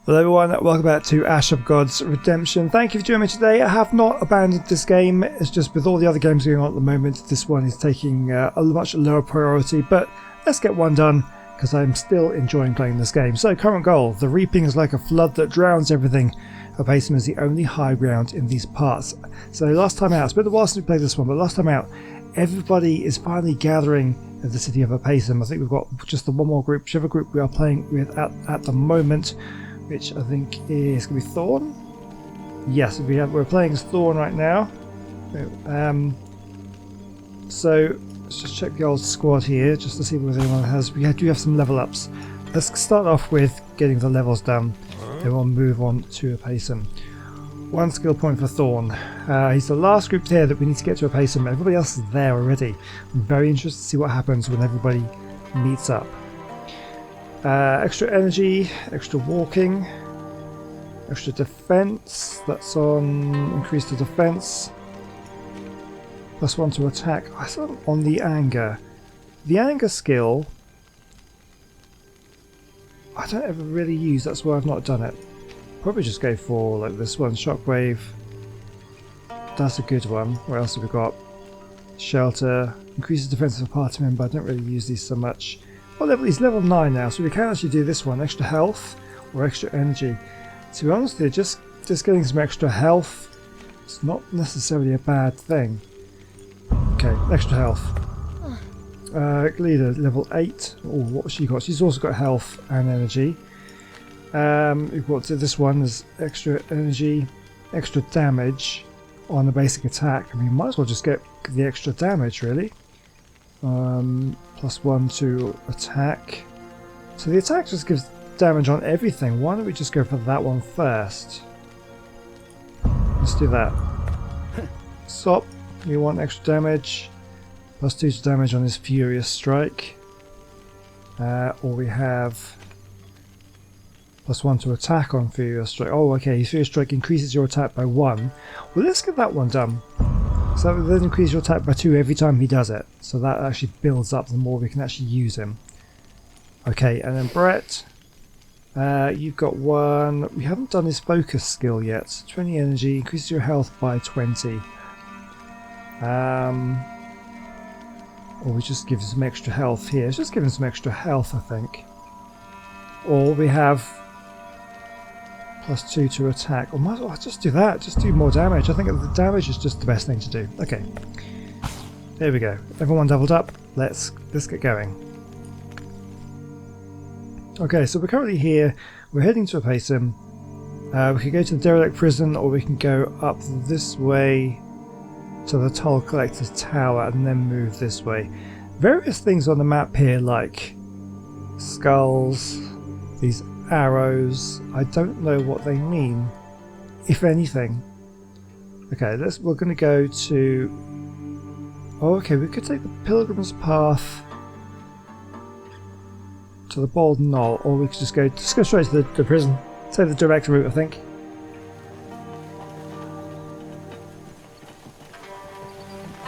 Hello everyone, welcome back to Ash of Gods Redemption. Thank you for joining me today. I have not abandoned this game, it's just with all the other games going on at the moment, this one is taking a much lower priority, but let's get one done, because I'm still enjoying playing this game. So, current goal, the reaping is like a flood that drowns everything. Opacum is the only high ground in these parts. So last time out, it's been a while since we played this one, but last time out, everybody is finally gathering at the city of Opacum. I think we've got just the one more group, whichever group we are playing with at the moment, which I think is going to be Thorn. Yes, we're playing as Thorn right now. So let's just check the old squad here, just to see whether anyone has. We do have some level ups. Let's start off with getting the levels done. Then we'll move on to Opacum. One skill point for Thorn. He's the last group here that we need to get to Opacum. Everybody else is there already. I'm very interested to see what happens when everybody meets up. Extra energy, extra walking, extra defense. That's on increase the defense. +1 to attack. That's on the anger. The anger skill I don't ever really use. That's why I've not done it. Probably just go for like this one, Shockwave. That's a good one. What else have we got? Shelter. Increases defense of a party member. I don't really use these so much. What level? He's level 9 now, so we can actually do this one. Extra health or extra energy. To be honest with you, just getting some extra health, it's not necessarily a bad thing. Okay, extra health. Leader, level 8. Oh, what's she got? She's also got health and energy. We've got this one as extra energy, extra damage on the basic attack. I mean, might as well just get the extra damage, really. +1 to attack. So the attack just gives damage on everything. Why don't we just go for that one first? Let's do that. Sop, you want extra damage. +2 to damage on his Furious Strike. Or we have +1 to attack on Furious Strike. Oh, okay, Furious Strike increases your attack by 1. Well, let's get that one done. So that will increase your attack by 2 every time he does it. So that actually builds up the more we can actually use him. Okay, and then Brett, you've got one. We haven't done his focus skill yet. 20 energy, increases your health by 20. Or we just give him some extra health here. Let's just give him some extra health, I think. Or we have +2 to attack. Or might as well just do that. Just do more damage. I think the damage is just the best thing to do. Okay. There we go. Everyone doubled up. Let's get going. Okay, so we're currently here. We're heading to Opacum. We could go to the Derelict Prison, or we can go up this way to the Toll Collector's Tower and then move this way. Various things on the map here, like skulls, these arrows. I don't know what they mean, if anything. Okay, we're going to go to... Oh, okay, we could take the Pilgrim's Path to the Bald Knoll, or we could just go straight to the prison. Take the direct route, I think.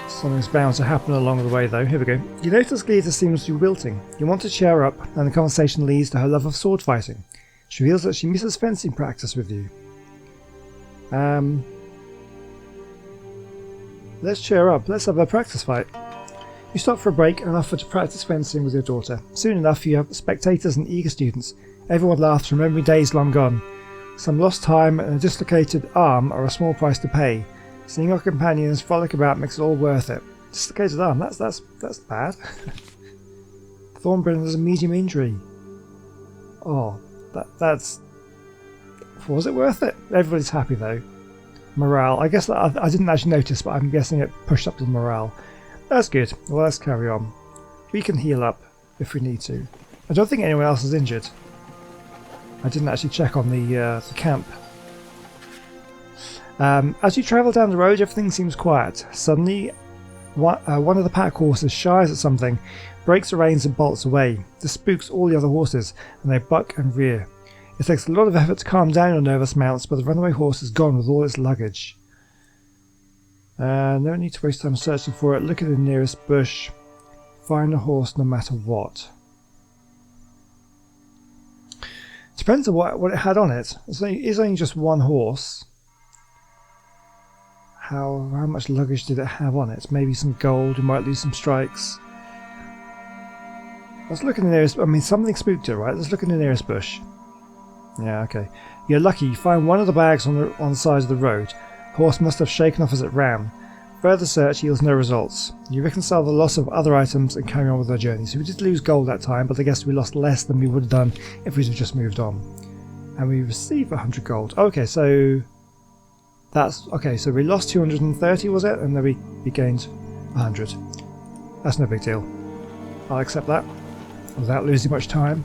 Something's bound to happen along the way, though. Here we go. You notice Gleeta seems to be wilting. You want to cheer her up, and the conversation leads to her love of sword fighting. She feels that she misses fencing practice with you. Let's cheer her up. Let's have a practice fight. You stop for a break and offer to practice fencing with your daughter. Soon enough, you have spectators and eager students. Everyone laughs, remembering days long gone. Some lost time and a dislocated arm are a small price to pay. Seeing your companions frolic about makes it all worth it. Dislocated arm, that's bad. Thornbrand has a medium injury. Oh, that's... Was it worth it? Everybody's happy though. Morale, I guess that I didn't actually notice, but I'm guessing it pushed up the morale. That's good. Well, let's carry on. We can heal up if we need to. I don't think anyone else is injured. I didn't actually check on the camp. As you travel down the road, everything seems quiet. Suddenly, one of the pack horses shies at something, breaks the reins and bolts away. This spooks all the other horses, and they buck and rear. It takes a lot of effort to calm down your nervous mounts, but the runaway horse is gone with all its luggage. No need to waste time searching for it. Look at the nearest bush. Find a horse no matter what. Depends on what it had on it. It's only just one horse. How much luggage did it have on it? Maybe some gold. We might lose some strikes. Let's look in the nearest... I mean, something spooked it, right? Let's look in the nearest bush. Yeah, okay. You're lucky. You find one of the bags on the side of the road. Horse must have shaken off as it ran. Further search yields no results. You reconcile the loss of other items and carry on with our journey. So we did lose gold that time, but I guess we lost less than we would have done if we had just moved on. And we received 100 gold. Okay, so that's okay. So we lost 230, was it? And then we gained 100. That's no big deal. I'll accept that without losing much time.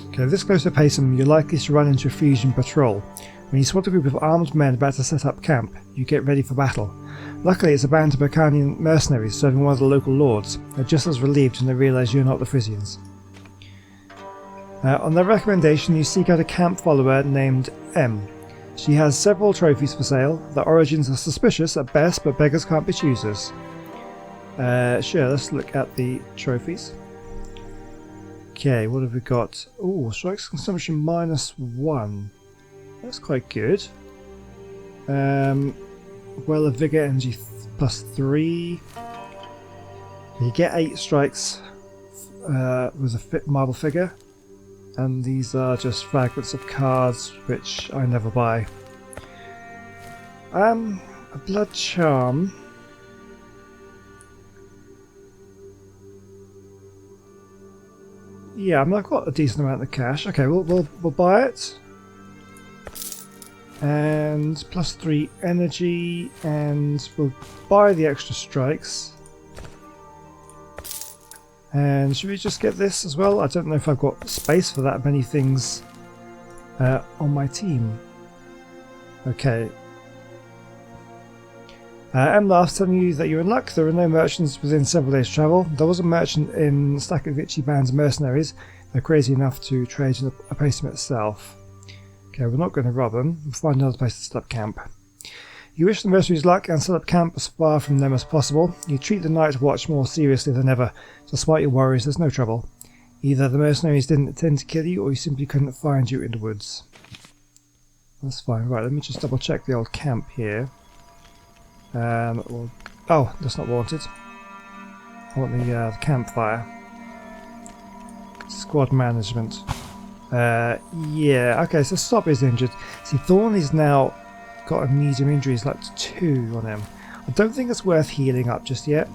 Okay, this close to Payson, you're likely to run into a Frisian patrol. When you spot a group of armed men about to set up camp, you get ready for battle. Luckily, it's a band of Bacanian mercenaries serving one of the local lords. They're just as relieved when they realise you're not the Frisians. On their recommendation, you seek out a camp follower named M. She has several trophies for sale. Their origins are suspicious at best, but beggars can't be choosers. Sure, let's look at the trophies. Okay, what have we got? Oh, strikes consumption -1. That's quite good. Well, a vigor energy +3. You get 8 strikes with a marble figure, and these are just fragments of cards, which I never buy. A blood charm. Yeah, I mean, I've got a decent amount of cash. Okay, we'll buy it. And +3 energy, and we'll buy the extra strikes. And should we just get this as well? I don't know if I've got space for that many things on my team. Okay. M laughs, telling you that you're in luck. There are no merchants within several days' travel. There was a merchant in Stakovici band's mercenaries. They're crazy enough to trade in Apacem itself. Okay, we're not going to rob them. We'll find another place to set up camp. You wish the mercenaries luck and set up camp as far from them as possible. You treat the night watch more seriously than ever. Despite your worries, there's no trouble. Either the mercenaries didn't intend to kill you, or you simply couldn't find you in the woods. That's fine. Right, let me just double check the old camp here. Oh, that's not wanted. I want the campfire. Squad management. Yeah, okay, so Stop is injured. See, Thorn is now got a medium injury, he's like 2 on him. I don't think it's worth healing up just yet.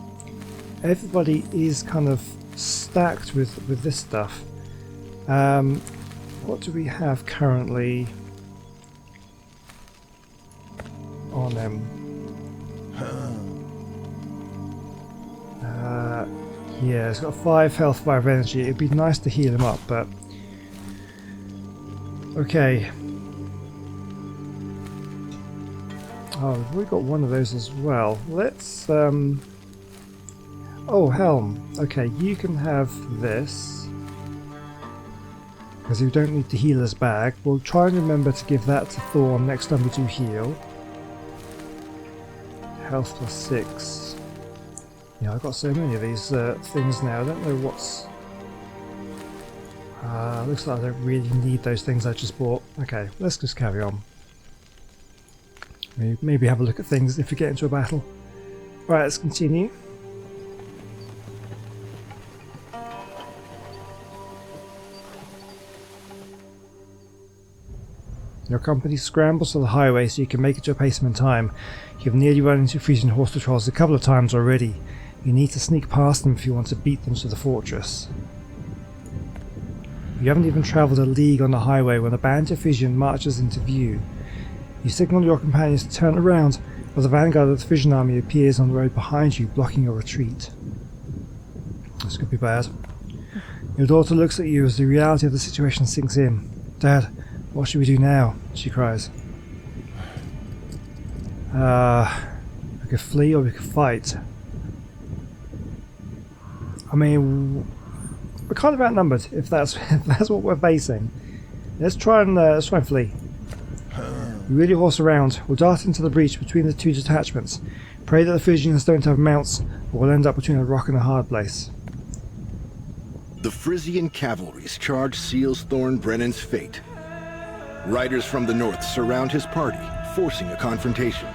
Everybody is kind of stacked with this stuff. What do we have currently on him? Yeah, it's got 5 health, 5 energy. It'd be nice to heal him up, but okay. Oh, we've already got one of those as well. Let's oh, Helm. Okay, you can have this, because you don't need the healer's bag. We'll try and remember to give that to Thorn next time we do heal. Health +6. Yeah, I've got so many of these things now. I don't know what's... looks like I don't really need those things I just bought. Okay, let's just carry on. Maybe have a look at things if we get into a battle. Right, let's continue. Your company scrambles to the highway so you can make it to a Apacem in time. You've nearly run into Frisian horse patrols a couple of times already. You need to sneak past them if you want to beat them to the fortress. You haven't even travelled a league on the highway when a band of Frisian marches into view. You signal your companions to turn around, but the vanguard of the Frisian army appears on the road behind you, blocking your retreat. This could be bad. Your daughter looks at you as the reality of the situation sinks in. Dad, what should we do now? She cries. We could flee or we could fight. I mean, we're kind of outnumbered if that's what we're facing. Let's try and flee. You wheel your horse around. We'll dart into the breach between the 2 detachments. Pray that the Frisians don't have mounts, or we'll end up between a rock and a hard place. The Frisian cavalry's charge seals Thorn Brennan's fate. Riders from the north surround his party, forcing a confrontation.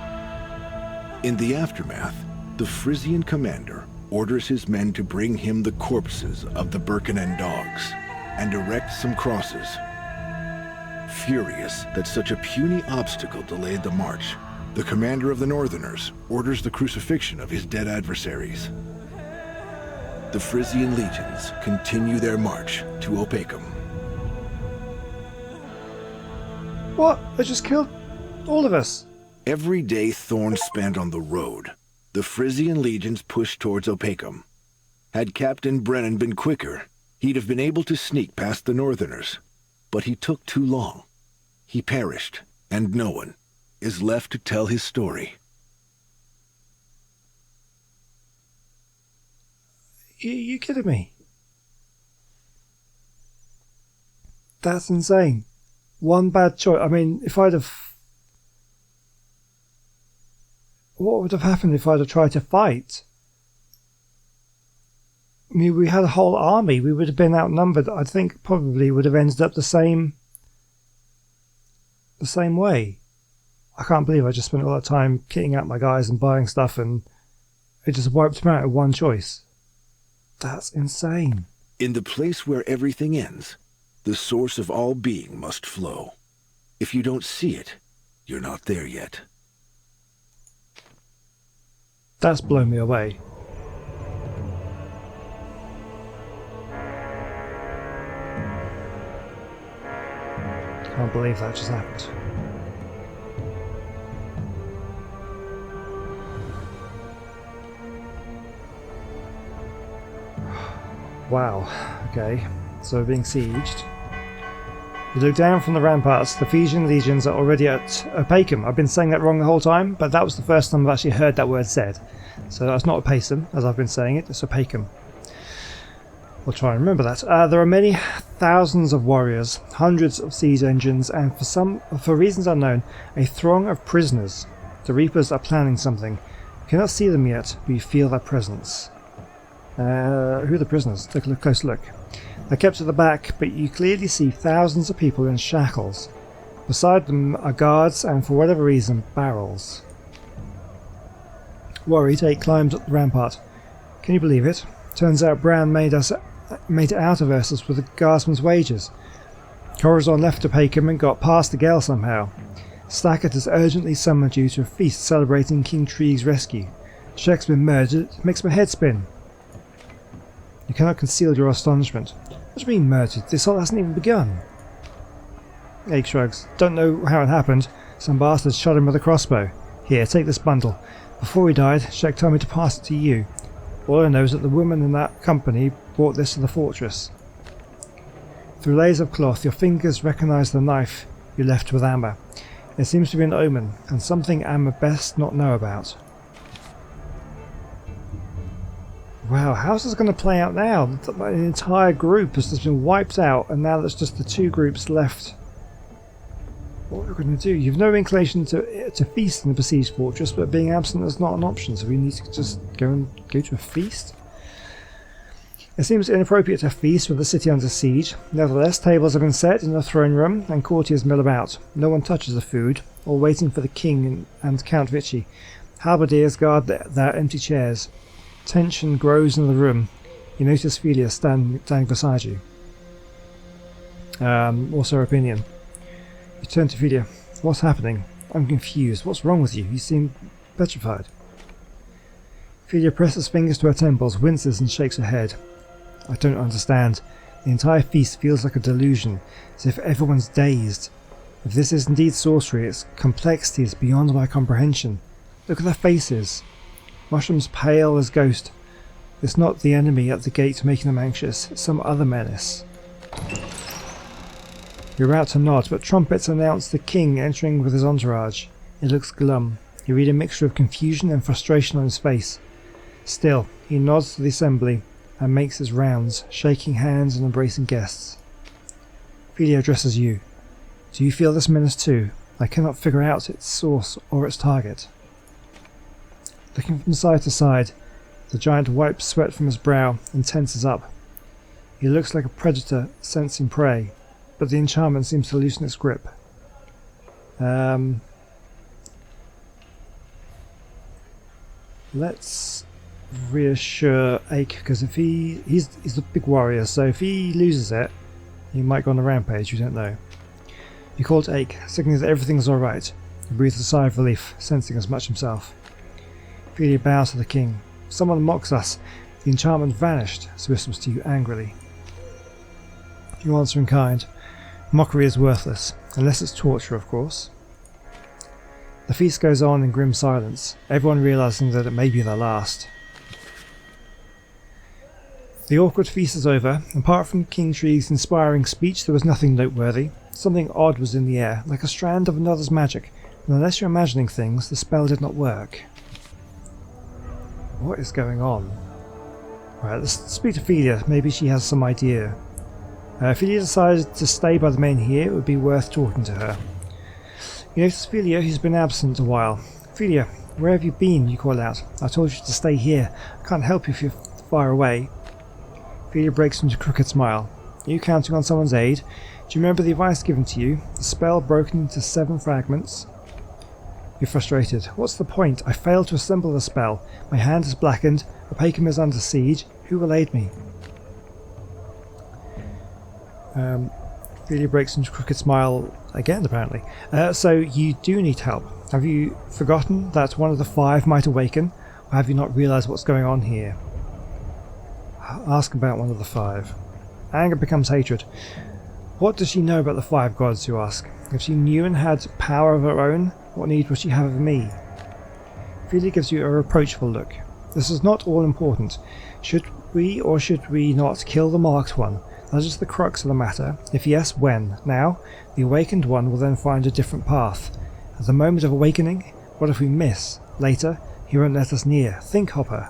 In the aftermath, the Frisian commander orders his men to bring him the corpses of the Birkenan dogs and erect some crosses. Furious that such a puny obstacle delayed the march, the commander of the Northerners orders the crucifixion of his dead adversaries. The Frisian legions continue their march to Opakam. What? They just killed all of us. Every day Thorn spent on the road, the Frisian legions pushed towards Opakam. Had Captain Brennan been quicker, he'd have been able to sneak past the Northerners. But he took too long. He perished, and no one is left to tell his story. You kidding me? That's insane. One bad choice. I mean, if I'd have... What would have happened if I'd have tried to fight? I mean, we had a whole army. We would have been outnumbered. I think probably would have ended up the same way. I can't believe I just spent all that time kitting out my guys and buying stuff, and it just wiped them out with one choice. That's insane. In the place where everything ends, the source of all being must flow. If you don't see it, you're not there yet. That's blown me away. Can't believe that just happened. Wow, okay, so we're being sieged. You look down from the ramparts, the Frisian legions are already at Opakam. I've been saying that wrong the whole time, but that was the first time I've actually heard that word said. So that's not Opakam, as I've been saying it, it's Opakam. We'll try and remember that. There are many thousands of warriors, hundreds of siege engines, and for reasons unknown, a throng of prisoners. The Reapers are planning something. You cannot see them yet, but you feel their presence. Who are the prisoners? Take a close look. They're kept at the back, but you clearly see thousands of people in shackles. Beside them are guards and, for whatever reason, barrels. Worried, 8 climbed up the rampart. Can you believe it? Turns out Bran made it out of Ursus with a guardsman's wages. Corazon left Opakam and got past the gale somehow. Stackett has urgently summoned you to a feast celebrating King Treeg's rescue. Shek's been murdered. It makes my head spin. You cannot conceal your astonishment. What do you mean murdered? This all hasn't even begun. Aig shrugs. Don't know how it happened. Some bastard shot him with a crossbow. Here, take this bundle. Before he died, Shek told me to pass it to you. All I know is that the woman in that company brought this to the fortress. Through layers of cloth, your fingers recognize the knife you left with Amma. It seems to be an omen, and something Amma best not know about. Wow, how's this going to play out now? An entire group has just been wiped out, and now there's just the 2 groups left. What are we going to do? You've no inclination to feast in the besieged fortress, but being absent is not an option, so we need to just go to a feast? It seems inappropriate to feast with the city under siege. Nevertheless, tables have been set in the throne room, and courtiers mill about. No one touches the food, all waiting for the king and Count Vichy. Halberdiers guard their empty chairs. Tension grows in the room. You notice Filia standing beside you. What's her opinion? You turn to Filia. What's happening? I'm confused. What's wrong with you? You seem petrified. Filia presses fingers to her temples, winces and shakes her head. I don't understand. The entire feast feels like a delusion, as if everyone's dazed. If this is indeed sorcery, its complexity is beyond my comprehension. Look at their faces. Mushroom's pale as ghost. It's not the enemy at the gate making them anxious, it's some other menace. You're about to nod, but trumpets announce the king entering with his entourage. He looks glum. You read a mixture of confusion and frustration on his face. Still, he nods to the assembly and makes his rounds, shaking hands and embracing guests. Filia addresses you. Do you feel this menace too? I cannot figure out its source or its target. Looking from side to side, the giant wipes sweat from his brow and tenses up. He looks like a predator sensing prey, but the enchantment seems to loosen its grip. Let's reassure Ake, because if he's a big warrior, so if he loses it, he might go on a rampage, we don't know. He called to Ake, signaling that everything's alright. He breathed a sigh of relief, sensing as much himself. Ophelia bows to the king. Someone mocks us. The enchantment vanished, so whispers to you angrily. You answer in kind. Mockery is worthless, unless it's torture, of course. The feast goes on in grim silence, everyone realising that it may be their last. The awkward feast is over. Apart from King Tree's inspiring speech, there was nothing noteworthy. Something odd was in the air, like a strand of another's magic, and unless you're imagining things, the spell did not work. What is going on? Right, let's speak to Ophelia. Maybe she has some idea. If Ophelia decided to stay by the main here, it would be worth talking to her. You notice Ophelia, who's been absent a while. Ophelia, where have you been? You call out. I told you to stay here. I can't help you if you're far away. Ophelia breaks into a crooked smile. Are you counting on someone's aid? Do you remember the advice given to you? The spell broken into 7 fragments? You're frustrated. What's the point? I failed to assemble the spell. My hand is blackened. Opacum is under siege. Who will aid me? Ophelia breaks into a crooked smile again, apparently. So you do need help. Have you forgotten that one of the 5 might awaken? Or have you not realised what's going on here? Ask about one of the 5. Anger becomes hatred. What does she know about the 5 gods, you ask? If she knew and had power of her own, what need would she have of me? Ophelia gives you a reproachful look. This is not all important. Should we or should we not kill the marked one? That is the crux of the matter. If yes, when? Now? The awakened one will then find a different path. At the moment of awakening, what if we miss? Later, he won't let us near. Think, Hopper.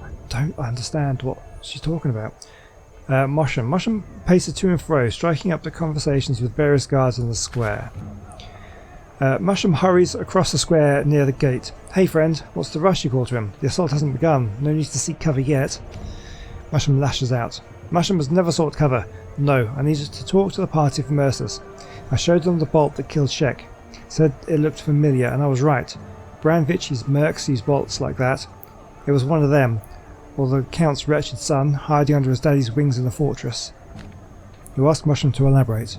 I don't understand what she's talking about. Mosham paces to and fro, striking up the conversations with various guards in the square. Mosham hurries across the square near the gate. Hey friend, what's the rush, you call to him? The assault hasn't begun. No need to seek cover yet. Mosham lashes out. Mosham has never sought cover. No, I needed to talk to the party from Ursus. I showed them the bolt that killed Shek. Said it looked familiar, and I was right. Bran Vichi's mercs use bolts like that. It was one of them, or the Count's wretched son, hiding under his daddy's wings in the fortress. You ask Mosham to elaborate.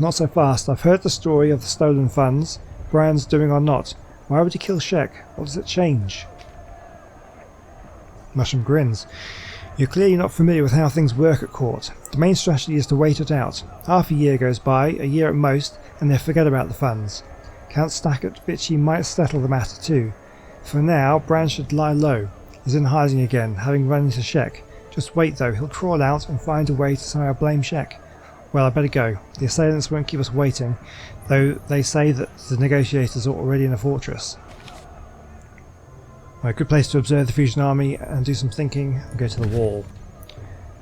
Not so fast. I've heard the story of the stolen funds. Bran's doing or not. Why would he kill Shek? What does it change? Mosham grins. You're clearly not familiar with how things work at court. The main strategy is to wait it out. Half a year goes by, a year at most, and they forget about the funds. Count Stakhovich might settle the matter too. For now, Bran should lie low. He's in hiding again, having run into Shek. Just wait though, he'll crawl out and find a way to somehow blame Shek. Well, I better go. The assailants won't keep us waiting, though they say that the negotiators are already in the fortress. A good place to observe the Frisian army and do some thinking and go to the wall.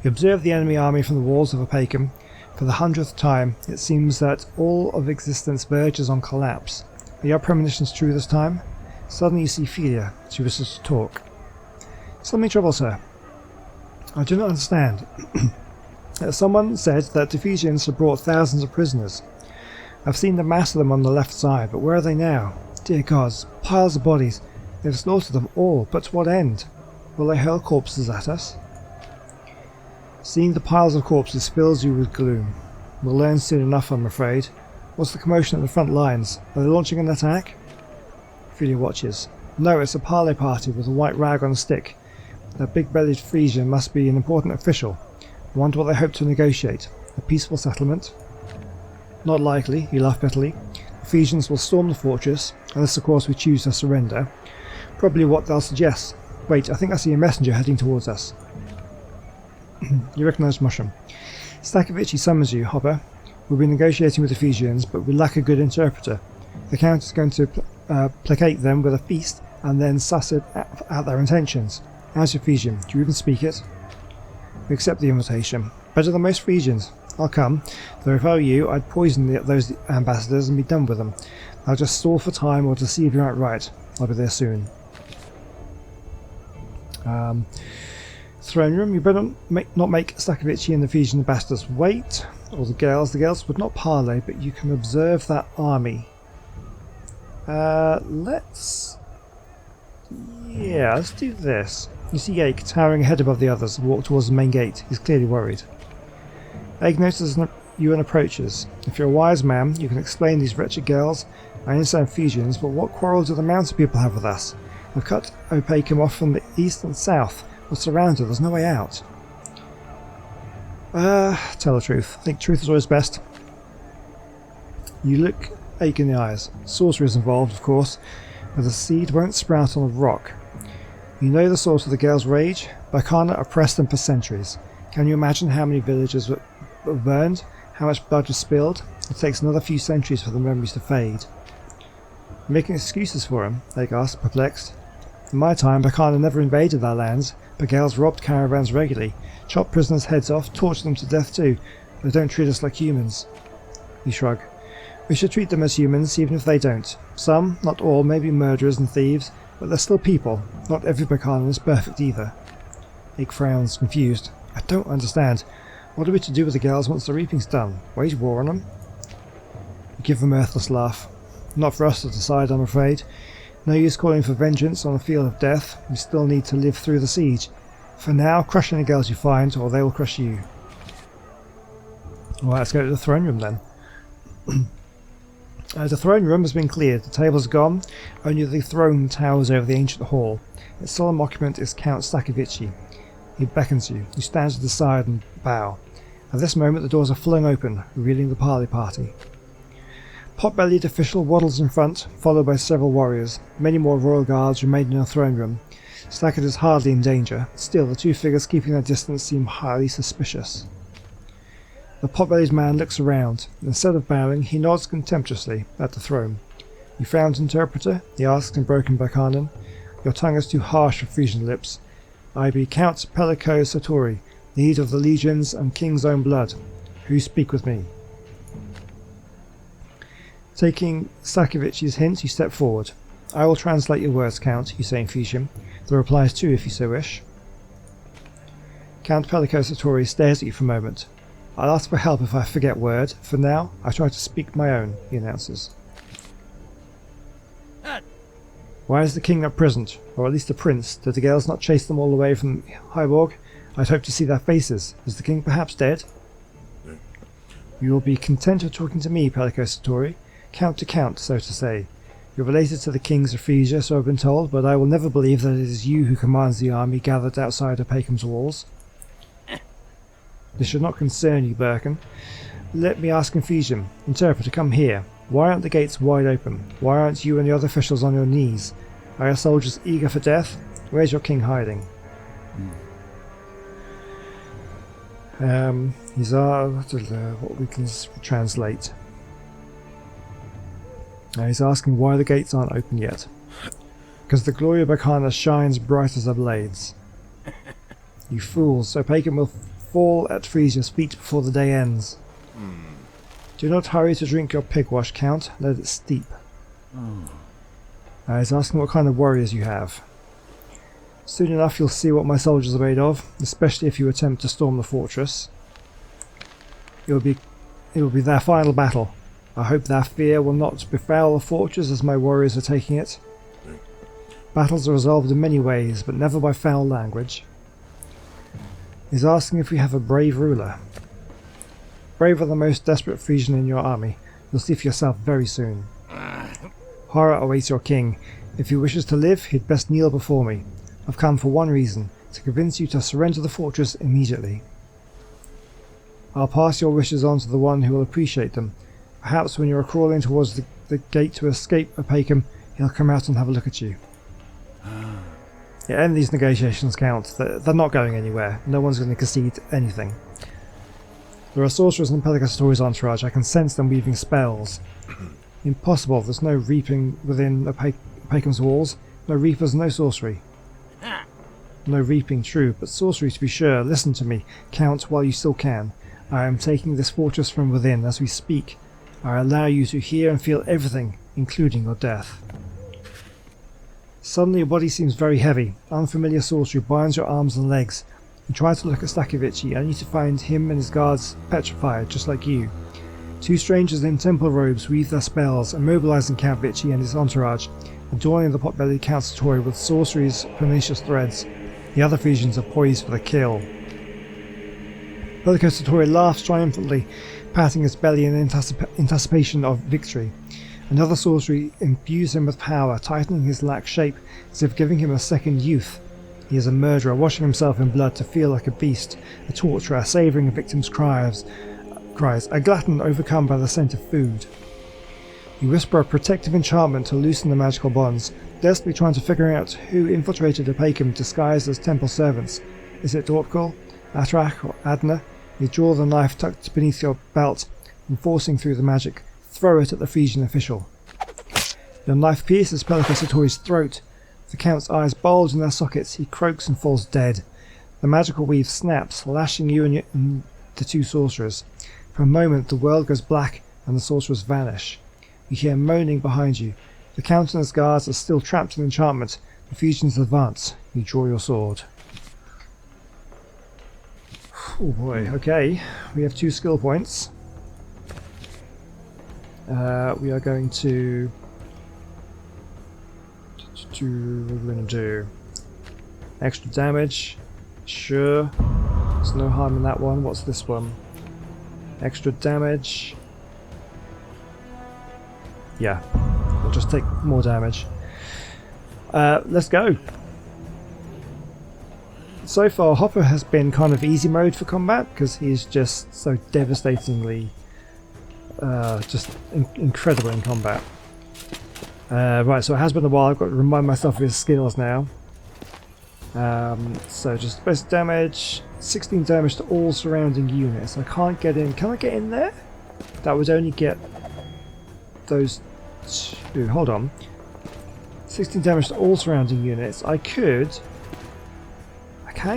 You observe the enemy army from the walls of Opacum. For the 100th time, it seems that all of existence verges on collapse. Are your premonitions true this time? Suddenly you see Ophelia. She wishes to talk. Something troubles her. I do not understand. Someone said that the Ephesians have brought thousands of prisoners. I've seen the mass of them on the left side, but where are they now? Dear gods, piles of bodies. They've slaughtered them all, but to what end? Will they hurl corpses at us? Seeing the piles of corpses fills you with gloom. We'll learn soon enough, I'm afraid. What's the commotion at the front lines? Are they launching an attack? Ophelia watches. No, it's a parley party with a white rag on a stick. That big-bellied Frisian must be an important official. I wonder what they hope to negotiate. A peaceful settlement? Not likely, you laugh bitterly. The Frisians will storm the fortress, unless of course we choose to surrender. Probably what they'll suggest. Wait, I think I see a messenger heading towards us. You recognise Mosham. Stakhovich summons you, Hopper. We'll be negotiating with the Ephesians, but we lack a good interpreter. The Count is going to placate them with a feast, and then suss out their intentions. How's your Ephesian? Do you even speak it? We accept the invitation. Better than most Frisians. I'll come, though if I were you, I'd poison those ambassadors and be done with them. I'll just stall for time or deceive you outright. I'll be there soon. Throne room. You better not make Stakovich and the Ephesian ambassadors wait, or the girls. The girls would not parley, but you can observe that army. Let's do this. You see Ake towering ahead above the others and walk towards the main gate. He's clearly worried. Ake notices you and approaches. If you're a wise man, you can explain these wretched girls. I understand Ephesians, but what quarrel do the mountain people have with us? We've cut Opakam off from the east and south. We're surrounded. There's no way out. Tell the truth. I think truth is always best. You look Ake in the eyes. Sorcery is involved, of course, but the seed won't sprout on a rock. You know the source of the girls' rage? Baikana oppressed them for centuries. Can you imagine how many villages were burned? How much blood was spilled? It takes another few centuries for the memories to fade. You're making excuses for him, Ake asked, perplexed. In my time, Baikana never invaded our lands, but girls robbed caravans regularly, chopped prisoners' heads off, tortured them to death too. They don't treat us like humans. You shrug. We should treat them as humans, even if they don't. Some, not all, may be murderers and thieves, but they're still people. Not every Baikana is perfect either. Ake frowns, confused. I don't understand. What are we to do with the girls once the reaping's done? Wage war on them? You give a mirthless laugh. Not for us to decide, I'm afraid. No use calling for vengeance on a field of death. We still need to live through the siege. For now, crush any girls you find, or they will crush you. Well, let's go to the throne room then. The throne room has been cleared. The table's gone. Only the throne towers over the ancient hall. Its solemn occupant is Count Stakovich. He beckons you. You stand to the side and bow. At this moment the doors are flung open, revealing the parley party. Pot-bellied official waddles in front, followed by several warriors. Many more royal guards remain in the throne room. Stackett is hardly in danger. Still, the two figures keeping their distance seem highly suspicious. The pot-bellied man looks around. Instead of bowing, he nods contemptuously at the throne. You found interpreter? He asks in broken Baikanan. Your tongue is too harsh for Frisian lips. I be Count Pellico Satori, leader of the legions and king's own blood. Who speak with me? Taking Stakovich's hint, you step forward. I will translate your words, Count, you say in Frisian. The reply is too, if you so wish. Count Pellico Satori stares at you for a moment. I'll ask for help if I forget word. For now, I try to speak my own, he announces. Why is the king not present, or at least the prince? Did the girls not chase them all the way from Hyborg? I'd hope to see their faces. Is the king perhaps dead? You will be content with talking to me, Pellico Satori. Count to count, so to say. You're related to the kings of Frisia, so I've been told, but I will never believe that it is you who commands the army gathered outside Opakam's walls. This should not concern you, Birkin. Let me ask in Frisian. Interpreter, come here. Why aren't the gates wide open? Why aren't you and the other officials on your knees? Are your soldiers eager for death? Where's your king hiding? These are what we can translate. He's asking why the gates aren't open yet. Because the glory of Baikana shines bright as her blades. You fools, Opakam will fall at Frisia's feet before the day ends. Do not hurry to drink your pigwash, Count. Let it steep. He's asking what kind of warriors you have. Soon enough you'll see what my soldiers are made of, especially if you attempt to storm the fortress. It will be their final battle. I hope their fear will not befoul the fortress as my warriors are taking it. Battles are resolved in many ways, but never by foul language. He's asking if we have a brave ruler. Braver than the most desperate Frisian in your army. You'll see for yourself very soon. Horror awaits your king. If he wishes to live, he'd best kneel before me. I've come for one reason, to convince you to surrender the fortress immediately. I'll pass your wishes on to the one who will appreciate them. Perhaps when you are crawling towards the gate to escape Opakam, he'll come out and have a look at you. Yeah, end these negotiations, Count. They're not going anywhere. No one's going to concede anything. There are sorcerers in Pellico Satori's entourage. I can sense them weaving spells. Impossible. There's no reaping within Opakam's walls. No reapers, no sorcery. No reaping, true, but sorcery to be sure. Listen to me, Count, while you still can. I am taking this fortress from within as we speak. I allow you to hear and feel everything, including your death. Suddenly your body seems very heavy. Unfamiliar sorcery binds your arms and legs. You try to look at Stakovici, only to find him and his guards petrified, just like you. Two strangers in temple robes weave their spells, immobilizing Count Vici and his entourage, adorning the pot-bellied Count Satori with sorcery's pernicious threads. The other Frisians are poised for the kill. Bellico Satori laughs triumphantly, patting his belly in anticipation of victory. Another sorcery imbues him with power, tightening his lax shape as if giving him a second youth. He is a murderer, washing himself in blood to feel like a beast, a torturer, savouring a victim's cries, a glutton overcome by the scent of food. You whisper a protective enchantment to loosen the magical bonds, desperately trying to figure out who infiltrated Opacum disguised as temple servants. Is it Dorpkul, Atrak, or Adna? You draw the knife tucked beneath your belt, and forcing through the magic, throw it at the Frisian official. Your knife pierces Bellico Satori's throat. The Count's eyes bulge in their sockets. He croaks and falls dead. The magical weave snaps, lashing you and the two sorcerers. For a moment, the world goes black and the sorcerers vanish. You hear moaning behind you. The Count and his guards are still trapped in enchantment. The Frisians advance. You draw your sword. Oh boy, okay. We have 2 skill points. We are going to... What we're going to do? Extra damage. Sure. There's no harm in that one. What's this one? Extra damage. Yeah. We'll just take more damage. Let's go. So far, Hopper has been kind of easy mode for combat because he's just so devastatingly just incredible in combat. Right, so it has been a while. I've got to remind myself of his skills now. So just basic damage, 16 damage to all surrounding units. I can't get in. Can I get in there? That would only get those two. Hold on. 16 damage to all surrounding units. I can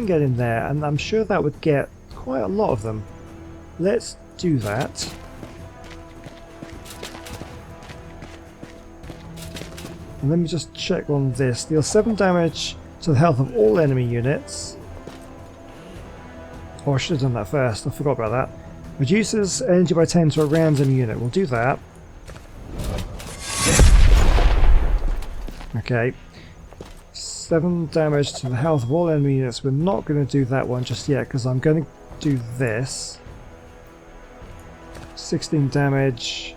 get in there, and I'm sure that would get quite a lot of them. Let's do that. And let me just check on this. Deal 7 damage to the health of all enemy units. Oh, I should have done that first. I forgot about that. Reduces energy by 10 to a random unit. We'll do that. Okay. 7 damage to the health of all enemy units. We're not going to do that one just yet because I'm going to do this. 16 damage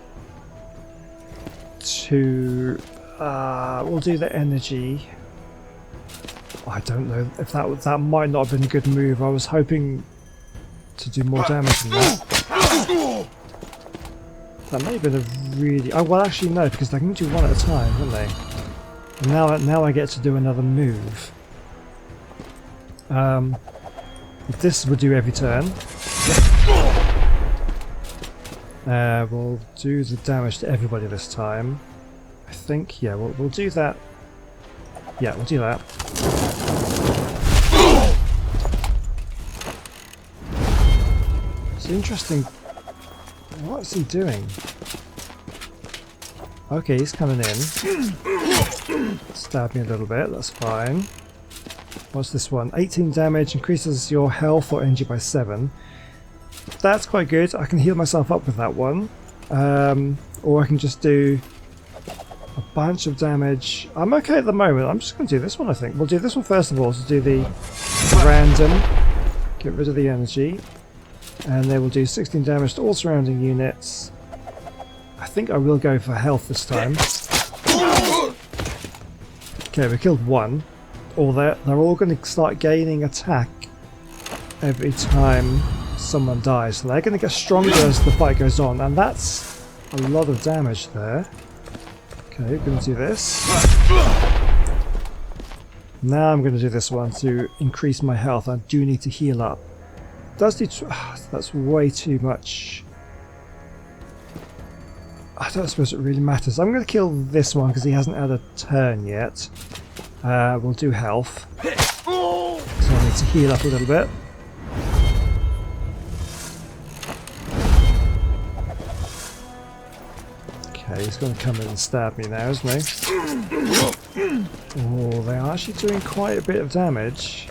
to... we'll do the energy. I don't know if that might not have been a good move. I was hoping to do more damage than that. That may have been a really... Oh, well, actually no, because they can do one at a time, don't they? And now I get to do another move. This would do every turn. We'll do the damage to everybody this time. I think, yeah, we'll do that. Yeah, we'll do that. It's interesting. What is he doing? Okay, he's coming in. Stab me a little bit, that's fine. What's this one? 18 damage, increases your health or energy by 7. That's quite good. I can heal myself up with that one. Or I can just do a bunch of damage. I'm okay at the moment. I'm just going to do this one, I think. We'll do this one first of all, to do the random. Get rid of the energy. And they will do 16 damage to all surrounding units. I think I will go for health this time. Okay, we killed one. Or they're all going to start gaining attack every time someone dies. So they're going to get stronger as the fight goes on. And that's a lot of damage there. Okay, we're going to do this. Now I'm going to do this one to increase my health. I do need to heal up. Does do that's way too much. I don't suppose it really matters. I'm going to kill this one because he hasn't had a turn yet. We'll do health. So I need to heal up a little bit. Okay, he's going to come in and stab me now, isn't he? Oh, they are actually doing quite a bit of damage.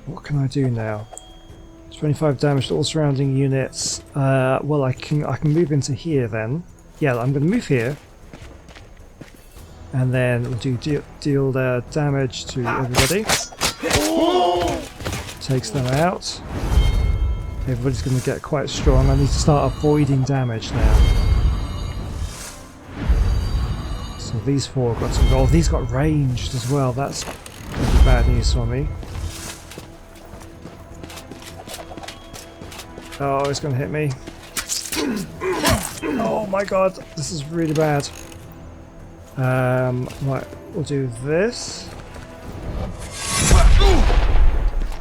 What can I do now? 25 damage to all surrounding units. Well, I can move into here then. Yeah, I'm going to move here. And then we'll deal damage to everybody. Takes them out. Everybody's going to get quite strong. I need to start avoiding damage now. So these four got some gold. These got ranged as well. That's pretty bad news for me. Oh, it's going to hit me. Oh my god, this is really bad. Right, we'll do this.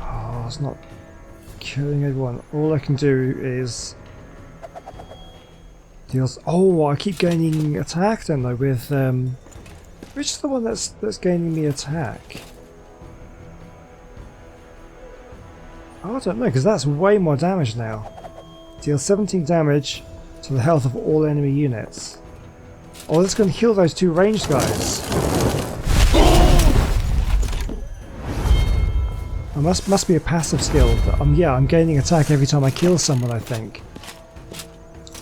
Oh, it's not killing everyone. All I can do is deals. Oh, I keep gaining attack, don't I? With which is the one that's gaining me attack? Oh, I don't know, because that's way more damage now. Deal 17 damage to the health of all enemy units. Oh, that's going to heal those two ranged guys. It must be a passive skill. Yeah, I'm gaining attack every time I kill someone, I think.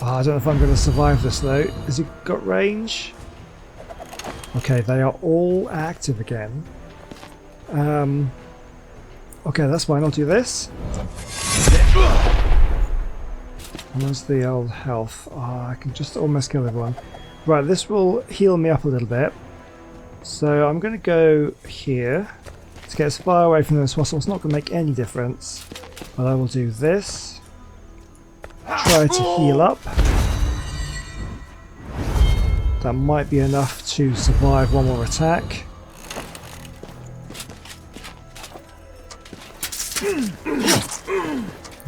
Oh, I don't know if I'm going to survive this though. Has he got range? Okay, they are all active again. Okay, that's fine. I'll do this. Where's the old health? Oh, I can just almost kill everyone. Right, this will heal me up a little bit. So I'm going to go here to get as far away from them as possible. It's not going to make any difference. But I will do this. Try to heal up. That might be enough to survive one more attack.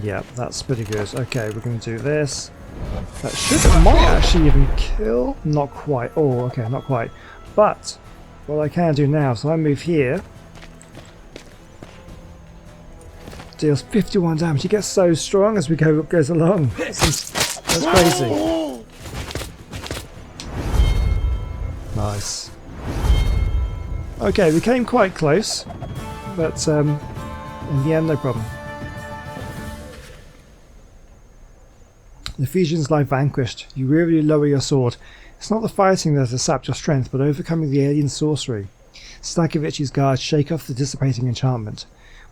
Yeah, that's pretty good. Okay, we're going to do this. That might actually even kill. Not quite. Oh, okay, not quite. But what I can do now, so I move here. Deals 51 damage. He gets so strong as we goes along. That's crazy. Nice. Okay, we came quite close, but in the end, no problem. The Ephesians lie vanquished. You wearily lower your sword. It's not the fighting that has sapped your strength, but overcoming the alien sorcery. Stakevici's guards shake off the dissipating enchantment.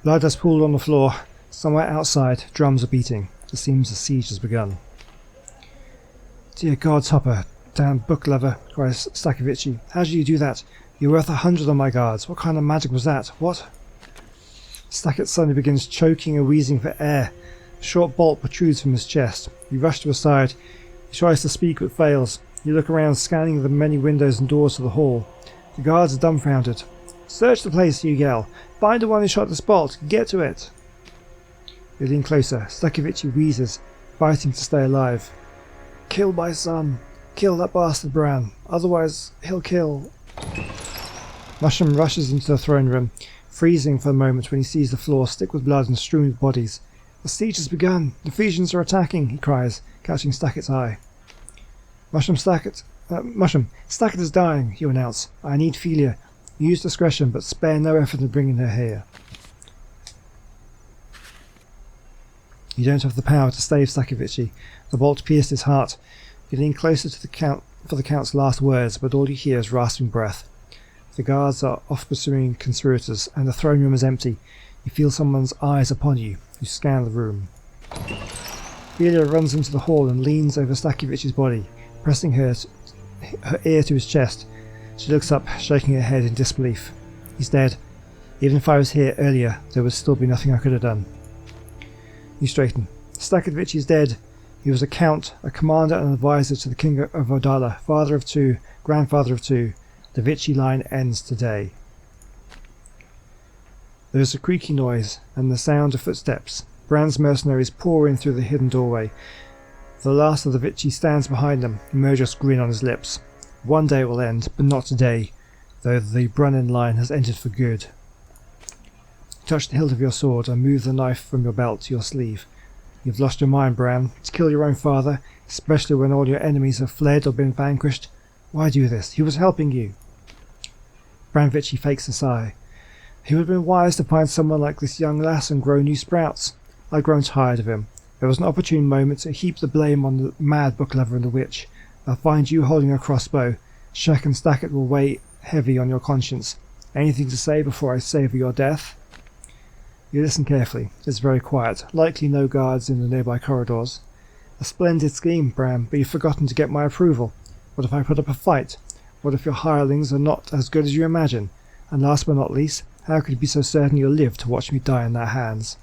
Blood has pooled on the floor. Somewhere outside, drums are beating. It seems the siege has begun. Dear gods, Hopper, damn book lover, cries Stakevici. How did you do that? You're worth 100 on my guards. What kind of magic was that? What? Stackett suddenly begins choking and wheezing for air. A short bolt protrudes from his chest. You rush to his side. He tries to speak but fails. You look around, scanning the many windows and doors to the hall. The guards are dumbfounded. Search the place, you yell. Find the one who shot the bolt. Get to it. You lean closer. Stakevici wheezes, fighting to stay alive. Kill my son. Kill that bastard Bran. Otherwise, he'll kill. Mushroom rushes into the throne room, freezing for a moment when he sees the floor stick with blood and strewn with bodies. The siege has begun. The Ephesians are attacking, he cries, catching Stakkett's eye. Mushroom, Stackett is dying, you announce. I need Felia. Use discretion, but spare no effort in bringing her here. You don't have the power to save Stakevici. The bolt pierced his heart. You lean closer to the count for the count's last words, but all you hear is rasping breath. The guards are off pursuing conspirators, and the throne room is empty. You feel someone's eyes upon you. You scan the room. Felia runs into the hall and leans over Stakevici's body, pressing her ear to his chest. She looks up, shaking her head in disbelief. He's dead. Even if I was here earlier, there would still be nothing I could have done. You straighten. Stakevici is dead. He was a count, a commander and advisor to the king of Odala, father of two, grandfather of two. The Vici line ends today. There is a creaky noise, and the sound of footsteps. Bran's mercenaries pour in through the hidden doorway. The last of the Vici stands behind them, a murderous grin on his lips. One day it will end, but not today, though the Brunnin line has entered for good. Touch the hilt of your sword and move the knife from your belt to your sleeve. You've lost your mind, Bran. To kill your own father, especially when all your enemies have fled or been vanquished. Why do this? He was helping you. Bran Vici fakes a sigh. He would have been wise to find someone like this young lass and grow new sprouts. I'd grown tired of him. There was an opportune moment to heap the blame on the mad book lover and the witch. I'll find you holding a crossbow. Shack and Stackett will weigh heavy on your conscience. Anything to say before I savour your death? You listen carefully. It's very quiet. Likely no guards in the nearby corridors. A splendid scheme, Bram, but you've forgotten to get my approval. What if I put up a fight? What if your hirelings are not as good as you imagine? And last but not least, how could you be so certain you'll live to watch me die in their hands?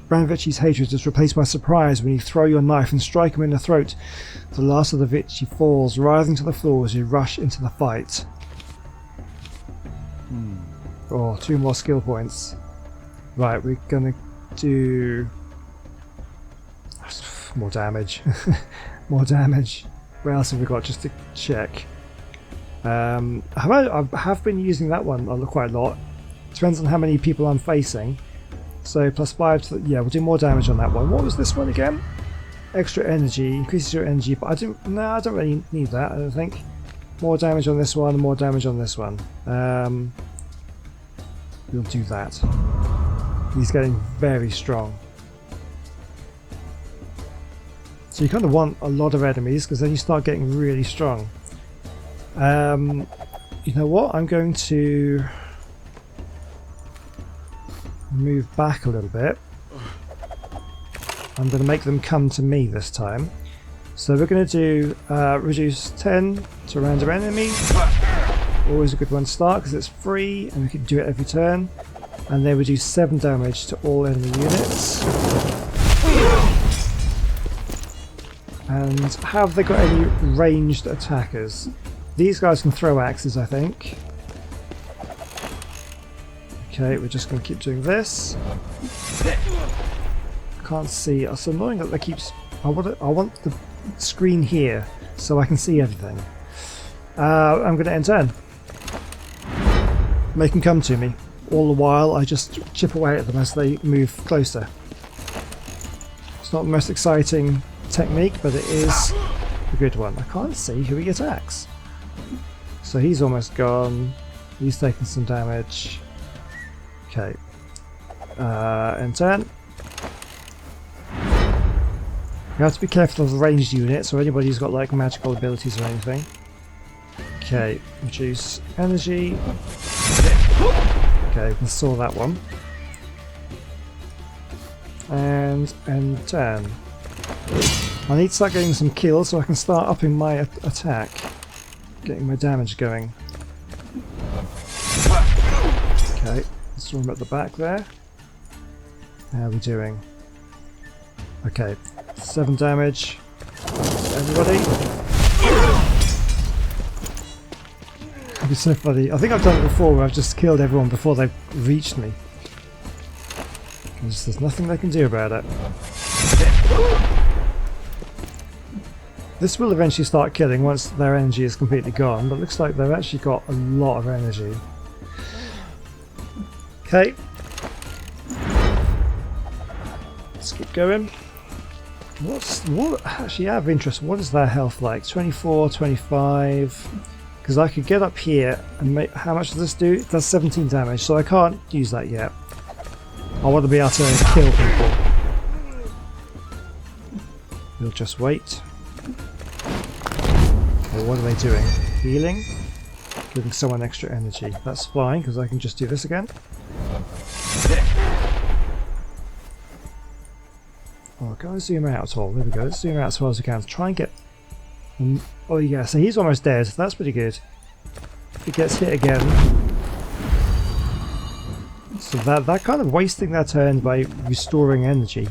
Bram Vicci's hatred is replaced by surprise when you throw your knife and strike him in the throat. The last of the Vicci falls, writhing to the floor as you rush into the fight. Oh, 2 more skill points. Right, we're gonna do more damage. More damage. What else have we got just to check? I have been using that one quite a lot. Depends on how many people I'm facing. So +5 to yeah, we'll do more damage on that one. What was this one again? Extra energy, increases your energy, but I don't really need that, I don't think. More damage on this one, and more damage on this one. We'll do that. He's getting very strong. So you kind of want a lot of enemies, because then you start getting really strong. You know what? I'm going to move back a little bit. I'm going to make them come to me this time. So we're going to do reduce 10 to random enemy. Always a good one to start because it's free and we can do it every turn. And then reduce 7 damage to all enemy units. And have they got any ranged attackers? These guys can throw axes, I think. Okay, we're just going to keep doing this. Can't see. It's annoying that they keeps. I want the screen here so I can see everything. I'm going to end turn. Make them come to me. All the while, I just chip away at them as they move closer. It's not the most exciting technique, but it is a good one. I can't see who he attacks. So he's almost gone. He's taking some damage. Okay. End turn. You have to be careful of the ranged units or anybody who's got like magical abilities or anything. Okay, reduce energy. Okay, we saw that one. And end turn. I need to start getting some kills so I can start upping my attack. Getting my damage going. Okay, let's throw him at the back there. How are we doing? Okay, 7 damage. Everybody. It'd be so funny. I think I've done it before where I've just killed everyone before they've reached me. Because there's nothing they can do about it. This will eventually start killing once their energy is completely gone, but it looks like they've actually got a lot of energy. Okay. Let's keep going. What actually out of interest, what is their health like? 24, 25. Because I could get up here and make. How much does this do? It does 17 damage, so I can't use that yet. I want to be able to kill people. We'll just wait. Okay, what are they doing? Healing? Giving someone extra energy. That's fine, because I can just do this again. Oh, can I zoom out at all? There we go. Let's zoom out as far as we can to try and get. Oh yeah, so he's almost dead. That's pretty good. If he gets hit again. So that kind of wasting their turn by restoring energy.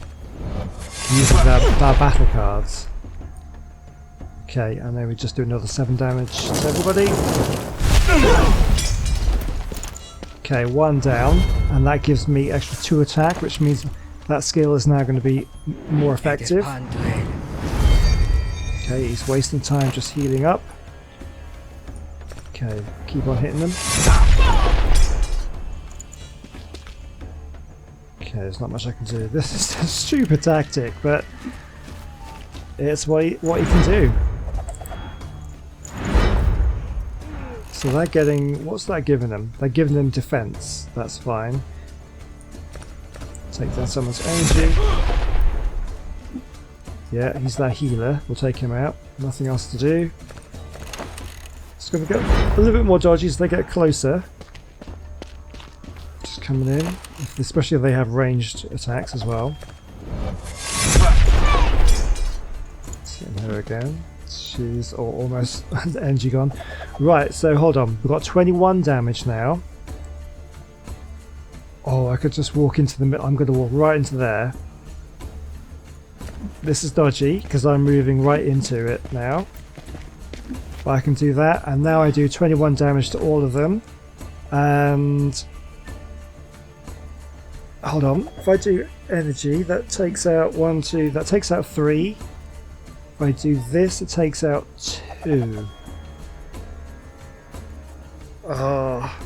Using their battle cards. Okay, and then we just do another 7 damage to everybody. Okay, 1 down, and that gives me extra 2 attack, which means that skill is now going to be more effective. Okay, he's wasting time just healing up. Okay, keep on hitting them. Okay, there's not much I can do. This is a stupid tactic, but it's what he can do. So So they're getting... What's that giving them? They're giving them defense. That's fine. Take down someone's energy. Yeah, he's their healer. We'll take him out. Nothing else to do. It's going to get a little bit more dodgy as they get closer. Just coming in. Especially if they have ranged attacks as well. Hitting her again. She's almost energy gone. Right, so hold on. We've got 21 damage now. Oh, I could just walk into the middle. I'm going to walk right into there. This is dodgy because I'm moving right into it now. But I can do that, and now I do 21 damage to all of them. And hold on. If I do energy, that takes out 1, 2. That takes out 3. If I do this, it takes out 2. Oh.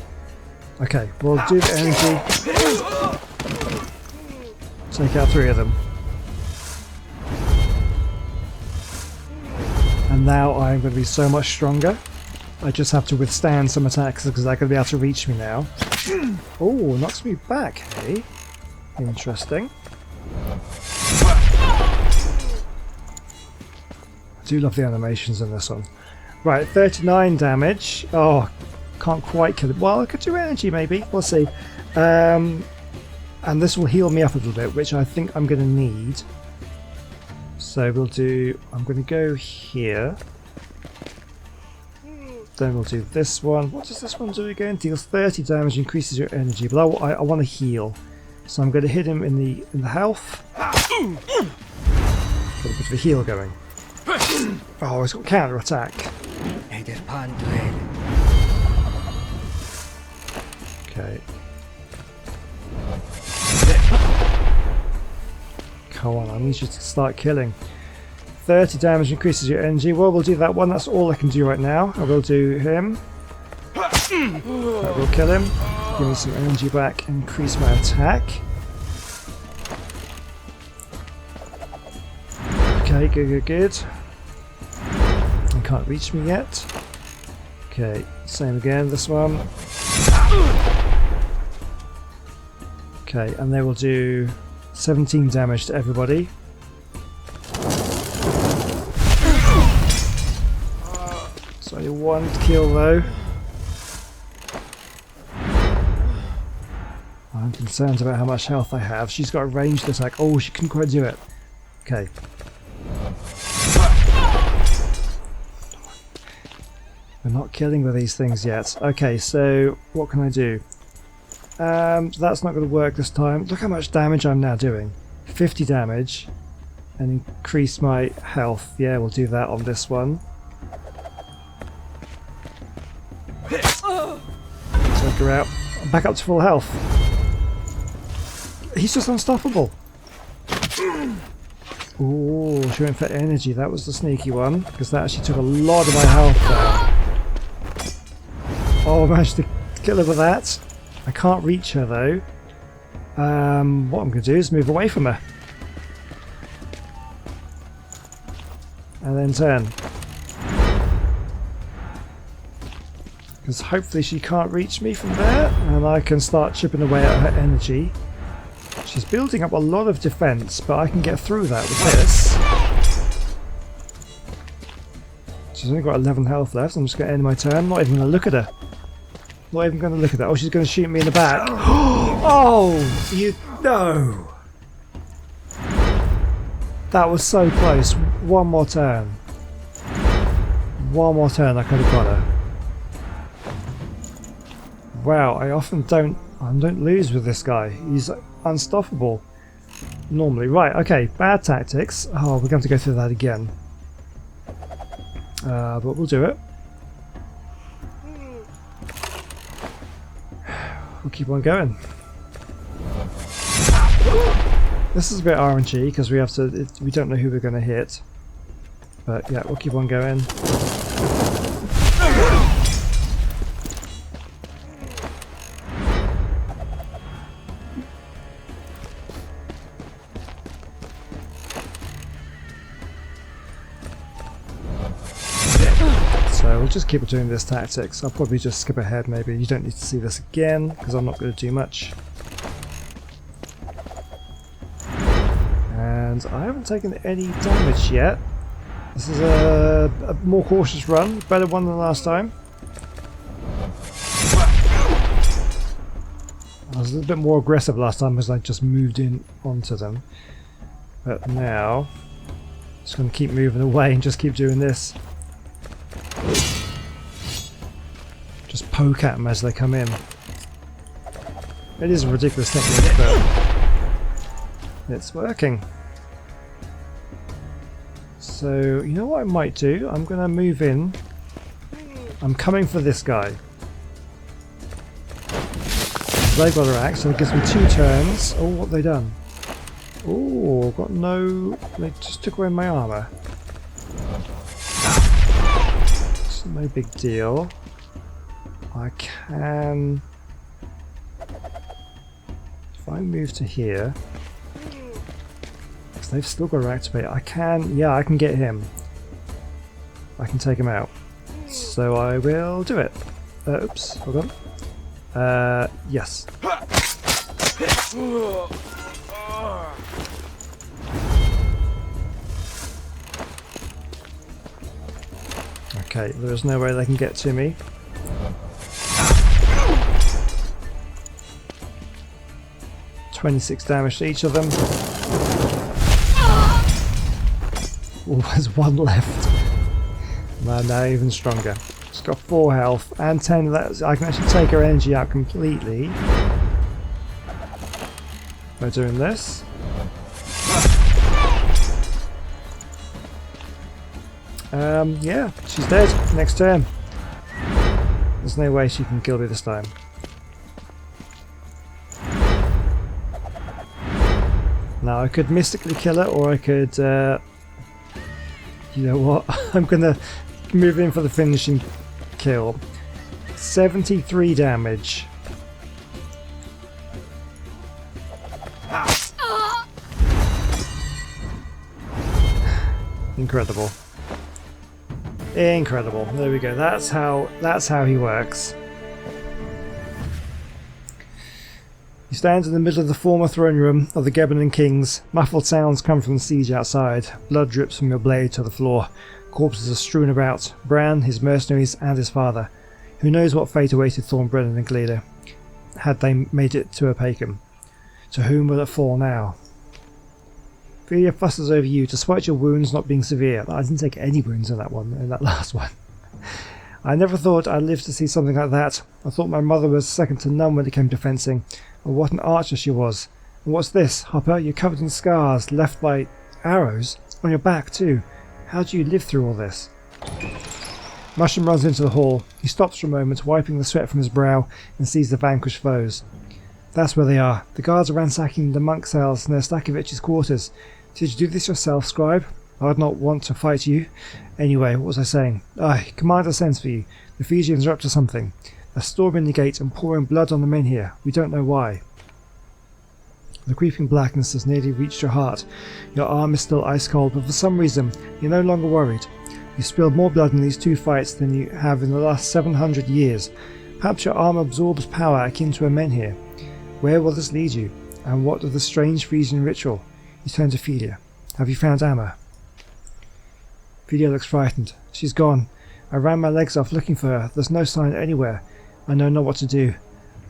Okay, we'll do the energy. Take out 3 of them. And now I'm going to be so much stronger. I just have to withstand some attacks because they're going to be able to reach me now. Oh, knocks me back, hey? Interesting. I do love the animations in this one. Right, 39 damage. Oh, can't quite kill it. Well, I could do energy maybe. We'll see. And this will heal me up a little bit, which I think I'm going to need. So we'll do... I'm going to go here. Then we'll do this one. What does this one do again? Deals 30 damage, increases your energy. But I want to heal. So I'm going to hit him in the health. Got a bit of a heal going. Oh, he's got counter attack. Okay. Come on, I need you to start killing. 30 damage increases your energy. Well, we'll do that one. That's all I can do right now. I will do him. That will kill him. Give me some energy back. Increase my attack. Okay, good. He can't reach me yet. Okay, same again, this one. Okay, and they will do 17 damage to everybody. It's only 1 kill though. I'm concerned about how much health I have. She's got a ranged attack. Oh, she couldn't quite do it. Okay. We're not killing with these things yet. Okay, so what can I do? That's not going to work this time. Look how much damage I'm now doing. 50 damage. And increase my health. Yeah, we'll do that on this one. Take her out. I'm back up to full health. He's just unstoppable. Ooh, she went for energy. That was the sneaky one. Because that actually took a lot of my health down. Oh, I managed to kill her with that. I can't reach her though. What I'm going to do is move away from her. And then turn. Because hopefully she can't reach me from there. And I can start chipping away at her energy. She's building up a lot of defense, but I can get through that with this. She's only got 11 health left. I'm just going to end my turn. I'm not even going to look at her. Not even going to look at that. Oh, she's going to shoot me in the back. Oh, you... No. That was so close. One more turn. One more turn, I could have got her. Wow, I don't lose with this guy. He's unstoppable. Normally. Right, okay. Bad tactics. Oh, we're going to go through that again. But we'll do it. We'll keep on going. This is a bit RNG because we have to. We don't know who we're going to hit. But yeah, we'll keep on going. So So we'll just keep doing this tactics. I'll probably just skip ahead maybe. You don't need to see this again because I'm not going to do much. And I haven't taken any damage yet. This is a more cautious run, better one than last time. I was a little bit more aggressive last time as I just moved in onto them. But now, just going to keep moving away and just keep doing this. Just poke at them as they come in. It is a ridiculous technique, but it's working. So, you know what I might do? I'm going to move in. I'm coming for this guy. They've got their axe, so it gives me 2 turns. Oh, what have they done? Oh, got no... They just took away my armour. It's no big deal. I can... If I move to here... Because they've still got to activate. I can... Yeah, I can get him. I can take him out. So I will do it. Oops, hold on. Yes. Okay, there's no way they can get to me. $26 damage to each of them. Oh, there's one left. No, now even stronger. It's got 4 health and 10. I can actually take her energy out completely by doing this. Yeah, she's dead. Next turn. There's no way she can kill me this time. Now I could mystically kill her, or I could, you know what? I'm gonna move in for the finishing kill. 73 damage. Incredible. Incredible. There we go. That's how he works. You stand in the middle of the former throne room of the Gebanon Kings. Muffled sounds come from the siege outside. Blood drips from your blade to the floor. Corpses are strewn about. Bran, his mercenaries, and his father. Who knows what fate awaited Thornbrennan and Gleader had they made it to Opakam? To whom will it fall now? Filia fusses over you, despite your wounds not being severe. I didn't take any wounds in that last one. I never thought I'd live to see something like that. I thought my mother was second to none when it came to fencing. And what an archer she was. And what's this, Hopper? You're covered in scars, left by arrows. On your back, too. How do you live through all this? Mushroom runs into the hall. He stops for a moment, wiping the sweat from his brow, and sees the vanquished foes. That's where they are. The guards are ransacking the monk cells near Stakovich's quarters. Did you do this yourself, scribe? I'd not want to fight you. Anyway, what was I saying? Aye, Commander sends for you. The Fijians are up to something. They're storming the gate and pouring blood on the men here. We don't know why. The creeping blackness has nearly reached your heart. Your arm is still ice cold, but for some reason, you're no longer worried. You spilled more blood in these 2 fights than you have in the last 700 years. Perhaps your arm absorbs power akin to a menhir. Where will this lead you? And what of the strange Frisian ritual? You turn to Filia. Have you found Amma? Filia looks frightened. She's gone. I ran my legs off looking for her. There's no sign anywhere. I know not what to do.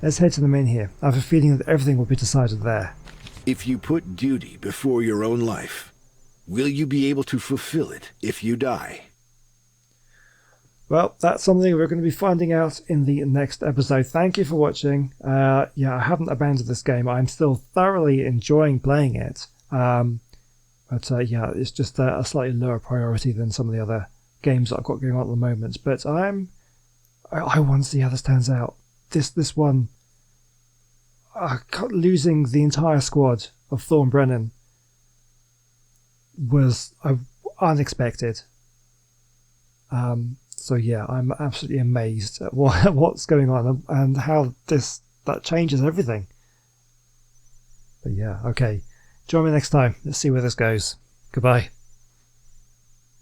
Let's head to the menhir. I have a feeling that everything will be decided there. If you put duty before your own life, will you be able to fulfill it if you die? Well, that's something we're going to be finding out in the next episode. Thank you for watching. Yeah, I haven't abandoned this game. I'm still thoroughly enjoying playing it. But yeah, it's just a slightly lower priority than some of the other games that I've got going on at the moment. But I want to see how this turns out. This one, losing the entire squad of Thornbrennan was unexpected. So yeah, I'm absolutely amazed at what's going on and how that changes everything. But yeah, okay. Join me next time. Let's see where this goes. Goodbye.